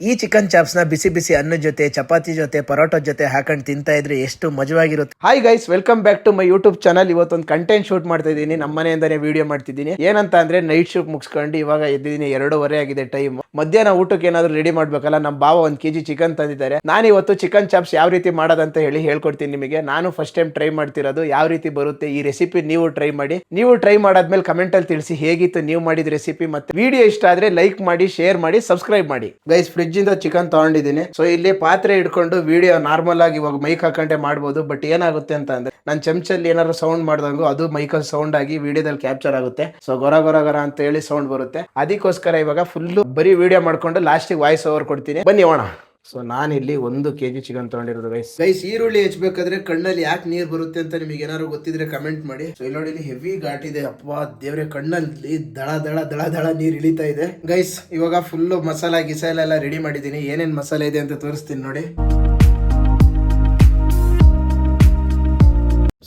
ಈ chicken chops ನ ಬಿಸಿ ಬಿಸಿ ಅನ್ನದ ಜೊತೆ ಚಪಾತಿ ಜೊತೆ ಪರೋಟೋ ಜೊತೆ ಹಾಕೊಂಡು ತಿಂತಾ ಇದ್ರೆ ಎಷ್ಟು ಮಜವಾಗಿರುತ್ತೆ. Hi guys, welcome back to my YouTube channel. ಇವತ್ತೊಂದು ಕಂಟೆಂಟ್ ಶೂಟ್ ಮಾಡ್ತಾ ಇದ್ದೀನಿ, ನಮ್ಮ ಮನೆಯಿಂದಾನೇ ವಿಡಿಯೋ ಮಾಡ್ತಿದ್ದೀನಿ. ಏನಂತ ಅಂದ್ರೆ ನೈಟ್ ಶೂಟ್ ಮುಗಿಸ್ಕೊಂಡು ಇವಾಗ ಎದ್ದಿದ್ದೀನಿ, 2:30 ಆಗಿದೆ ಟೈಮ್. ಮಧ್ಯಾಹ್ನ ಊಟಕ್ಕೆ ಏನಾದ್ರು ರೆಡಿ ಮಾಡ್ಬೇಕಲ್ಲ. ನಮ್ಮ ಬಾವ 1 kg ಚಿಕನ್ ತಂದಿದ್ದಾರೆ. ನಾನು ಇವತ್ತು ಚಿಕನ್ ಚಾಪ್ಸ್ ಯಾವ ರೀತಿ ಮಾಡೋದಂತ ಹೇಳ್ಕೊಡ್ತೀನಿ ನಿಮಗೆ. ನಾನು ಫಸ್ಟ್ ಟೈಮ್ ಟ್ರೈ ಮಾಡ್ತಿರೋದು, ಯಾವ ರೀತಿ ಬರುತ್ತೆ ಈ ರೆಸಿಪಿ ನೀವು ಟ್ರೈ ಮಾಡಿ. ನೀವು ಟ್ರೈ ಮಾಡಾದ್ಮೇಲೆ ಕಮೆಂಟ್ ಅಲ್ಲಿ ತಿಳಿಸಿ ಹೇಗಿತ್ತು ನೀವು ಮಾಡಿದ ರೆಸಿಪಿ. ಮತ್ತೆ ವಿಡಿಯೋ ಇಷ್ಟ ಆದ್ರೆ ಲೈಕ್ ಮಾಡಿ, ಶೇರ್ ಮಾಡಿ, ಸಬ್ಸ್ಕ್ರೈಬ್ ಮಾಡಿ. ಗೈಸ್, ಫ್ರಿಡ್ಜ್ ಇಂದ ಚಿಕನ್ ತಗೊಂಡಿದ್ದೀನಿ. ಸೊ ಇಲ್ಲಿ ಪಾತ್ರೆ ಇಟ್ಕೊಂಡು ವಿಡಿಯೋ ನಾರ್ಮಲ್ ಆಗಿ ಇವಾಗ ಮೈಕ್ ಹಾಕೊಂಡೆ ಮಾಡ್ಬೋದು. ಬಟ್ ಏನಾಗುತ್ತೆ ಅಂತ ಅಂದ್ರೆ ನಾನು ಚಮಚಲ್ಲಿ ಏನಾದ್ರು ಸೌಂಡ್ ಮಾಡ್ದಂಗು ಅದು ಮೈಕಲ್ಲಿ ಸೌಂಡ್ ಆಗಿ ವಿಡಿಯೋದಲ್ಲಿ ಕ್ಯಾಪ್ಚರ್ ಆಗುತ್ತೆ. ಸೊ ಗೊರ ಗೊರ ಗೊರ ಅಂತ ಹೇಳಿ ಸೌಂಡ್ ಬರುತ್ತೆ. ಅದಕ್ಕೋಸ್ಕರ ಇವಾಗ ಫುಲ್ ಬರೀ ವಿಡಿಯೋ ಮಾಡ್ಕೊಂಡು ಲಾಸ್ಟಿಗೆ ವಾಯ್ಸ್ ಓವರ್ ಕೊಡ್ತೀನಿ. ಬನ್ನಿ ಹೋಣ. ಸೊ ನಾನಿಲ್ಲಿ 1 kg ಚಿಕನ್ ತಗೊಂಡಿರೋದು ಗೈಸ್. ಈರುಳ್ಳಿ ಹೆಚ್ಚಬೇಕಾದ್ರೆ ಕಣ್ಣಲ್ಲಿ ಯಾಕೆ ನೀರು ಬರುತ್ತೆ ಅಂತ ನಿಮಗೆ ಏನಾದ್ರು ಗೊತ್ತಿದ್ರೆ ಕಮೆಂಟ್ ಮಾಡಿ. ಸೊ ಇಲ್ಲಿ ನೋಡಿ, ಇಲ್ಲಿ ಹೆವಿ ಘಾಟ್ ಇದೆ. ಅಪ್ಪ ದೇವ್ರೆ, ಕಣ್ಣಲ್ಲಿ ದಳ ದಳ ದಳ ದಳ ನೀರು ಇಳಿತಾ ಇದೆ ಗೈಸ್. ಇವಾಗ ಫುಲ್ ಮಸಾಲ ಗಿಸಾಲ ಎಲ್ಲ ರೆಡಿ ಮಾಡಿದ್ದೀನಿ. ಏನೇನ್ ಮಸಾಲೆ ಇದೆ ಅಂತ ತೋರಿಸ್ತೀನಿ ನೋಡಿ.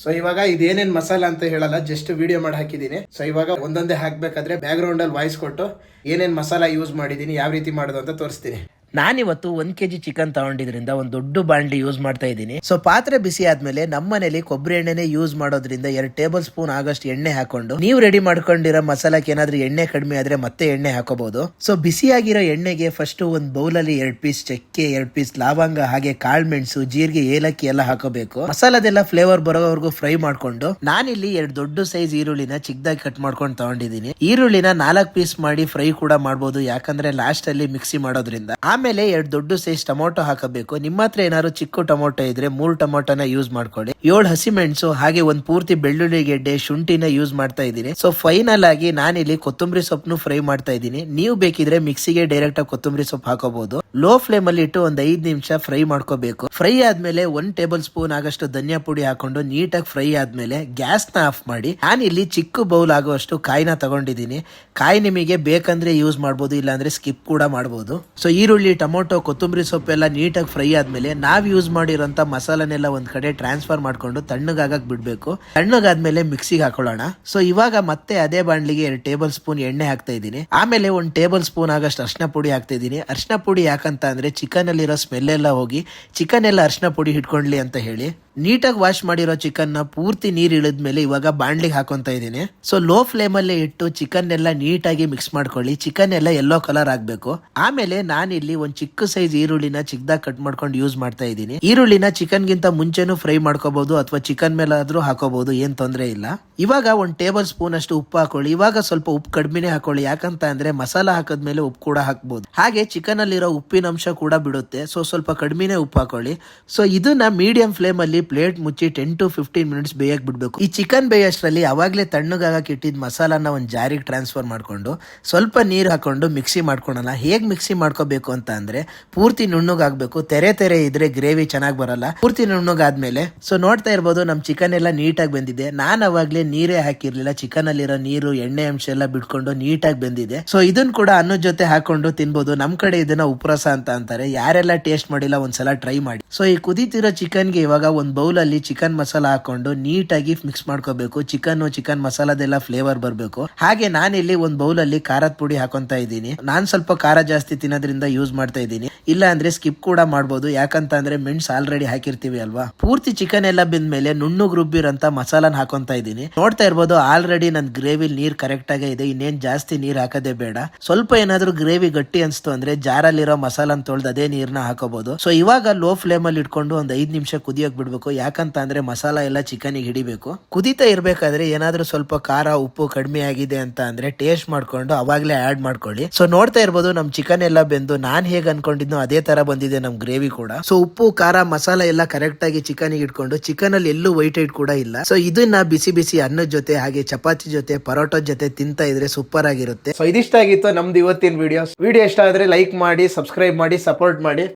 ಸೊ ಇವಾಗ ಇದೇನೇನ್ ಮಸಾಲ ಅಂತ ಹೇಳಲ್ಲ, ಜಸ್ಟ್ ವಿಡಿಯೋ ಮಾಡಿ ಹಾಕಿದ್ದೀನಿ. ಸೊ ಇವಾಗ ಒಂದೊಂದೇ ಹಾಕ್ಬೇಕಾದ್ರೆ ಬ್ಯಾಕ್ ಗ್ರೌಂಡ್ ಅಲ್ಲಿ ವಾಯ್ಸ್ ಕೊಟ್ಟು ಏನೇನ್ ಮಸಾಲ ಯೂಸ್ ಮಾಡಿದೀನಿ, ಯಾವ ರೀತಿ ಮಾಡೋದು ಅಂತ ತೋರಿಸ್ತೀನಿ. ನಾನಿವತ್ತು 1 kg ಚಿಕನ್ ತಗೊಂಡಿದ್ರಿಂದ ಒಂದು ದೊಡ್ಡ ಬಾಂಡ್ಲಿ ಯೂಸ್ ಮಾಡ್ತಾ ಇದ್ದೀನಿ. ಸೊ ಪಾತ್ರೆ ಬಿಸಿ ಆದ್ಮೇಲೆ ನಮ್ಮ ಮನೇಲಿ ಕೊಬ್ಬರಿ ಎಣ್ಣೆನೆ ಯೂಸ್ ಮಾಡೋದ್ರಿಂದ 2 ಟೇಬಲ್ ಸ್ಪೂನ್ ಆಗಷ್ಟು ಎಣ್ಣೆ ಹಾಕೊಂಡು, ನೀವು ರೆಡಿ ಮಾಡ್ಕೊಂಡಿರೋ ಮಸಾಲಕ್ಕೆ ಏನಾದ್ರೂ ಎಣ್ಣೆ ಕಡಿಮೆ ಆದ್ರೆ ಮತ್ತೆ ಎಣ್ಣೆ ಹಾಕೋಬಹುದು. ಸೊ ಬಿಸಿಯಾಗಿರೋ ಎಣ್ಣೆಗೆ ಫಸ್ಟ್ ಒಂದು ಬೌಲಲ್ಲಿ 2 ಪೀಸ್ ಚಕ್ಕೆ, 2 ಪೀಸ್ ಲವಂಗ, ಹಾಗೆ ಕಾಳು ಮೆಣಸು, ಜೀರಿಗೆ, ಏಲಕ್ಕಿ ಎಲ್ಲ ಹಾಕೋಬೇಕು. ಮಸಾಲದೆಲ್ಲ ಫ್ಲೇವರ್ ಬರೋವರೆಗೂ ಫ್ರೈ ಮಾಡ್ಕೊಂಡು, ನಾನಿಲ್ಲಿ 2 ದೊಡ್ಡ ಸೈಜ್ ಈರುಳ್ಳಿನ ಚಿಕ್ಕದಾಗಿ ಕಟ್ ಮಾಡ್ಕೊಂಡು ತಗೊಂಡಿದ್ದೀನಿ. ಈರುಳ್ಳಿನ 4 ಪೀಸ್ ಮಾಡಿ ಫ್ರೈ ಕೂಡ ಮಾಡಬಹುದು, ಯಾಕಂದ್ರೆ ಲಾಸ್ಟ್ ಅಲ್ಲಿ ಮಿಕ್ಸಿ ಮಾಡೋದ್ರಿಂದ. ಆಮೇಲೆ 2 ದೊಡ್ಡ ಸೈಜ್ ಟೊಮೊಟೊ ಹಾಕಬೇಕು. ನಿಮ್ಮ ಹತ್ರ ಏನಾದ್ರು ಚಿಕ್ಕ ಟೊಮೊಟೊ ಇದ್ರೆ 3 ಟೊಮೊಟೊನ ಯೂಸ್ ಮಾಡ್ಕೊಳ್ಳಿ. 7 ಹಸಿಮೆಣಸು, ಹಾಗೆ ಒಂದು ಪೂರ್ತಿ ಬೆಳ್ಳುಳ್ಳಿ ಗೆಡ್ಡೆ, ಶುಂಠಿನ ಯೂಸ್ ಮಾಡ್ತಾ ಇದ್ದೀನಿ. ಸೊ ಫೈನಲ್ ಆಗಿ ನಾನಿಲ್ಲಿ ಕೊತ್ತಂಬರಿ ಸೊಪ್ಪನ್ನು ಫ್ರೈ ಮಾಡ್ತಾ ಇದ್ದೀನಿ. ನೀವು ಬೇಕಿದ್ರೆ ಮಿಕ್ಸಿಗೆ ಡೈರೆಕ್ಟ್ ಆಗಿ ಕೊತ್ತಂಬರಿ ಸೊಪ್ಪು ಹಾಕೋಬಹುದು. ಲೋ ಫ್ಲೇಮ್ ಅಲ್ಲಿ ಇಟ್ಟು ಒಂದು 5 ನಿಮಿಷ ಫ್ರೈ ಮಾಡ್ಕೋಬೇಕು. ಫ್ರೈ ಆದ್ಮೇಲೆ 1 ಟೇಬಲ್ ಸ್ಪೂನ್ ಆಗಷ್ಟು ಧನಿಯಾ ಪುಡಿ ಹಾಕೊಂಡು ನೀಟಾಗಿ ಫ್ರೈ ಆದ್ಮೇಲೆ ಗ್ಯಾಸ್ ನ ಆಫ್ ಮಾಡಿ, ನಾನಿಲ್ಲಿ ಚಿಕ್ಕ ಬೌಲ್ ಆಗುವಷ್ಟು ಕಾಯಿನ ತಗೊಂಡಿದ್ದೀನಿ. ಕಾಯಿ ನಿಮಗೆ ಬೇಕಂದ್ರೆ ಯೂಸ್ ಮಾಡಬಹುದು, ಇಲ್ಲಾಂದ್ರೆ ಸ್ಕಿಪ್ ಕೂಡ ಮಾಡಬಹುದು. ಸೊ ಈರುಳ್ಳಿ, ಟೊಮೊಟೊ, ಕೊತ್ತಂಬರಿ ಸೊಪ್ಪೆಲ್ಲ ನೀಟಾಗಿ ಫ್ರೈ ಆದ್ಮೇಲೆ ನಾವ್ ಯೂಸ್ ಮಾಡಿರೋಂತ ಮಸಾಲನೆಲ್ಲ ಒಂದ್ ಕಡೆ ಟ್ರಾನ್ಸ್ಫರ್ ಮಾಡ್ಕೊಂಡು ತಣ್ಣಗಾಗಕ್ ಬಿಡ್ಬೇಕು. ತಣ್ಣಗಾದ್ಮೇಲೆ ಮಿಕ್ಸಿಗೆ ಹಾಕೊಳ್ಳೋಣ. ಸೊ ಇವಾಗ ಮತ್ತೆ ಅದೇ ಬಾಣ್ಲಿಗೆ 2 ಟೇಬಲ್ ಸ್ಪೂನ್ ಎಣ್ಣೆ ಹಾಕ್ತಾ ಇದ್ದೀನಿ. ಆಮೇಲೆ 1 ಟೇಬಲ್ ಸ್ಪೂನ್ ಆಗಷ್ಟು ಅರ್ಶಿನ ಪುಡಿ ಹಾಕ್ತಾ ಇದ್ದೀನಿ. ಅರ್ಶಿನ ಪುಡಿ ಯಾಕಂತ ಅಂದ್ರೆ ಚಿಕನ್ ಅಲ್ಲಿರೋ ಸ್ಮೆಲ್ ಎಲ್ಲ ಹೋಗಿ ಚಿಕನ್ ಎಲ್ಲ ಅರ್ಶಿನ ಪುಡಿ ಹಿಡ್ಕೊಂಡ್ಲಿ ಅಂತ ಹೇಳಿ. ನೀಟಾಗಿ ವಾಶ್ ಮಾಡಿರೋ ಚಿಕನ್ ನ ಪೂರ್ತಿ ನೀರ್ ಇಳಿದ್ಮೇಲೆ ಇವಾಗ ಬಾಣ್ಲಿಗೆ ಹಾಕೊಂತ ಇದ್ದೀನಿ. ಸೊ ಲೋ ಫ್ಲೇಮ್ ಅಲ್ಲೇ ಇಟ್ಟು ಚಿಕನ್ ಎಲ್ಲ ನೀಟಾಗಿ ಮಿಕ್ಸ್ ಮಾಡ್ಕೊಳ್ಳಿ. ಚಿಕನ್ ಎಲ್ಲ ಯೆಲ್ಲೋ ಕಲರ್ ಆಗ್ಬೇಕು. ಆಮೇಲೆ ನಾನಿಲ್ಲಿ ಒಂದು ಚಿಕ್ಕ ಸೈಜ್ ಈರುಳ್ಳಿನ ಚಿಕ್ಕದಾಗಿ ಕಟ್ ಮಾಡ್ಕೊಂಡು ಯೂಸ್ ಮಾಡ್ತಾ ಇದ್ದೀನಿ. ಈರುಳ್ಳಿನ ಚಿಕನ್ ಗಿಂತ ಮುಂಚೆನೂ ಫ್ರೈ ಮಾಡ್ಕೋಬಹುದು, ಅಥವಾ ಚಿಕನ್ ಮೇಲೆ ಆದ್ರೂ ಹಾಕೋಬಹುದು, ಏನ್ ತೊಂದರೆ ಇಲ್ಲ. ಇವಾಗ 1 ಟೇಬಲ್ ಸ್ಪೂನ್ ಅಷ್ಟು ಉಪ್ಪು ಹಾಕೊಳ್ಳಿ. ಇವಾಗ ಸ್ವಲ್ಪ ಉಪ್ಪು ಕಡಿಮೆನೆ ಹಾಕೊಳ್ಳಿ, ಯಾಕಂತ ಅಂದ್ರೆ ಮಸಾಲ ಹಾಕದ್ಮೇಲೆ ಉಪ್ಪು ಕೂಡ ಹಾಕ್ಬಹುದು. ಹಾಗೆ ಚಿಕನ್ ಅಲ್ಲಿರೋ ಉಪ್ಪಿನ ಅಂಶ ಕೂಡ ಬಿಡುತ್ತೆ. ಸೊ ಸ್ವಲ್ಪ ಕಡಿಮೆನೆ ಉಪ್ಪು ಹಾಕೊಳ್ಳಿ. ಸೊ ಇದನ್ನ ಮೀಡಿಯಂ ಫ್ಲೇಮ್ ಅಲ್ಲಿ ಪ್ಲೇಟ್ ಮುಚ್ಚಿ 10 to 15 ಮಿನಿಟ್ಸ್ ಬೇಯಕ್ ಬಿಡ್ಬೇಕು. ಈ ಚಿಕನ್ ಬೇಯಷ್ಟರಲ್ಲಿ ಅವಾಗ್ಲೇ ತಣ್ಣಗಾಗಕ್ಕೆ ಇಟ್ಟಿದ್ ಮಸಾಲಾನ ಒಂದು ಜಾರಿಗೆ ಟ್ರಾನ್ಸ್ಫರ್ ಮಾಡ್ಕೊಂಡು ಸ್ವಲ್ಪ ನೀರು ಹಾಕೊಂಡು ಮಿಕ್ಸಿ ಮಾಡ್ಕೊಳ್ಳೋಣ. ಹೇಗ್ ಮಿಕ್ಸಿ ಮಾಡ್ಕೋಬೇಕು ಅಂತ ಅಂದ್ರೆ ಪೂರ್ತಿ ನುಣ್ಣಗಾಗ್ಬೇಕು. ತೆರೆ ತೆರೆ ಇದ್ರೆ ಗ್ರೇವಿ ಚೆನ್ನಾಗಿ ಬರಲ್ಲ. ಪೂರ್ತಿ ನುಣ್ಣಗಾದ್ಮೇಲೆ ಸೊ ನೋಡ್ತಾ ಇರ್ಬೋದು, ನಮ್ ಚಿಕನ್ ಎಲ್ಲ ನೀಟಾಗಿ ಬೆಂದಿದೆ. ನಾನ್ ಅವಾಗ್ಲೇ ನೀರೇ ಹಾಕಿರ್ಲಿಲ್ಲ. ಚಿಕನ್ ಅಲ್ಲಿರೋ ನೀರು, ಎಣ್ಣೆ ಅಂಶ ಎಲ್ಲ ಬಿಟ್ಕೊಂಡು ನೀಟಾಗಿ ಬೆಂದಿದೆ. ಸೊ ಇದನ್ನ ಕೂಡ ಅನ್ನದ ಜೊತೆ ಹಾಕೊಂಡು ತಿನ್ಬೋದು. ನಮ್ ಕಡೆ ಇದನ್ನ ಉಪ್ರಸ ಅಂತ ಅಂತಾರೆ. ಯಾರೆಲ್ಲ ಟೇಸ್ಟ್ ಮಾಡಿಲ್ಲ ಒಂದ್ಸಲ ಟ್ರೈ ಮಾಡಿ. ಸೊ ಈ ಕುದೀತಿರೋ ಚಿಕನ್ಗೆ ಇವಾಗ ಒಂದು ಬೌಲ್ ಅಲ್ಲಿ ಚಿಕನ್ ಮಸಾಲ ಹಾಕೊಂಡು ನೀಟಾಗಿ ಮಿಕ್ಸ್ ಮಾಡ್ಕೋಬೇಕು. ಚಿಕನ್ ಮಸಾಲದೆಲ್ಲ ಫ್ಲೇವರ್ ಬರಬೇಕು. ಹಾಗೆ ನಾನಿಲ್ಲಿ ಒಂದು ಬೌಲ್ ಅಲ್ಲಿ ಖಾರದ ಪುಡಿ ಹಾಕೊಂತ ಇದ್ದೀನಿ. ನಾನ್ ಸ್ವಲ್ಪ ಖಾರ ಜಾಸ್ತಿ ತಿನ್ನೋದ್ರಿಂದ ಯೂಸ್ ಮಾಡ್ತಾ ಇದ್ದೀನಿ. ಇಲ್ಲ ಅಂದ್ರೆ ಸ್ಕಿಪ್ ಕೂಡ ಮಾಡಬಹುದು, ಯಾಕಂತ ಅಂದ್ರೆ ಮೆಣಸು ಆಲ್ರೆಡಿ ಹಾಕಿರ್ತೀವಿ ಅಲ್ವಾ. ಪೂರ್ತಿ ಚಿಕನ್ ಎಲ್ಲ ಬೆಂದ್ಮೇಲೆ ನುಣ್ಣಗ್ ರುಬ್ಬಿರಂತ ಮಸಾಲಾನ ಹಾಕೊಂತ ಇದ್ದೀನಿ. ನೋಡ್ತಾ ಇರ್ಬೋದು, ಆಲ್ರೆಡಿ ನನ್ ಗ್ರೇವಿ ನೀರ್ ಕರೆಕ್ಟ್ ಆಗಿ ಇದೆ. ಇನ್ನೇನ್ ಜಾಸ್ತಿ ನೀರ್ ಹಾಕದೇ ಬೇಡ. ಸ್ವಲ್ಪ ಏನಾದ್ರೂ ಗ್ರೇವಿ ಗಟ್ಟಿ ಅನ್ಸ್ತು ಅಂದ್ರೆ ಜಾರಲ್ಲಿರೋ ಮಸಾಲಾನ ತೊಳೆದು ಅದೇ ನೀರ್ನ ಹಾಕೋಬಹುದು. ಸೊ ಇವಾಗ ಲೋ ಫ್ಲೇಮ್ ಅಲ್ಲಿ ಇಟ್ಕೊಂಡು ಒಂದು 5 ನಿಮಿಷ ಕುದಿಯೋಕ್ ಬಿಡ್ಬೇಕು. ಯಾಕಂತ ಅಂದ್ರೆ ಮಸಾಲ ಎಲ್ಲ ಚಿಕನ್ಗೆ ಹಿಡಿಬೇಕು. ಕುದಿತಾ ಇರ್ಬೇಕಾದ್ರೆ ಏನಾದ್ರೂ ಸ್ವಲ್ಪ ಖಾರ, ಉಪ್ಪು ಕಡಿಮೆ ಆಗಿದೆ ಅಂತ ಅಂದ್ರೆ ಟೇಸ್ಟ್ ಮಾಡ್ಕೊಂಡು ಅವಾಗ್ಲೇ ಆಡ್ ಮಾಡ್ಕೊಳ್ಳಿ. ಸೊ ನೋಡ್ತಾ ಇರ್ಬೋದು, ನಮ್ ಚಿಕನ್ ಎಲ್ಲ ಬೆಂದು ನಾನ್ ಹೇಗ್ ಅನ್ಕೊಂಡಿದ್ನೋ ಅದೇ ತರ ಬಂದಿದೆ ನಮ್ ಗ್ರೇವಿ ಕೂಡ. ಸೊ ಉಪ್ಪು, ಖಾರ, ಮಸಾಲ ಎಲ್ಲ ಕರೆಕ್ಟ್ ಆಗಿ ಚಿಕನ್ ಇಟ್ಕೊಂಡು, ಚಿಕನ್ ಅಲ್ಲಿ ಎಲ್ಲೂ ವೈಟೆಡ್ ಕೂಡ ಇಲ್ಲ. ಸೊ ಇದನ್ನ ಬಿಸಿ ಬಿಸಿ ಅನ್ನದ ಜೊತೆ, ಹಾಗೆ ಚಪಾತಿ ಜೊತೆ, ಪರೋಟೋ ಜೊತೆ ತಿಂತಾ ಇದ್ರೆ ಸೂಪರ್ ಆಗಿರುತ್ತೆ. ಸೊ ಇದಿಷ್ಟ ಆಗಿತ್ತು ನಮ್ದು ಇವತ್ತಿನ ವಿಡಿಯೋ ಇಷ್ಟ ಆದ್ರೆ ಲೈಕ್ ಮಾಡಿ, ಸಬ್ಸ್ಕ್ರೈಬ್ ಮಾಡಿ, ಸಪೋರ್ಟ್ ಮಾಡಿ.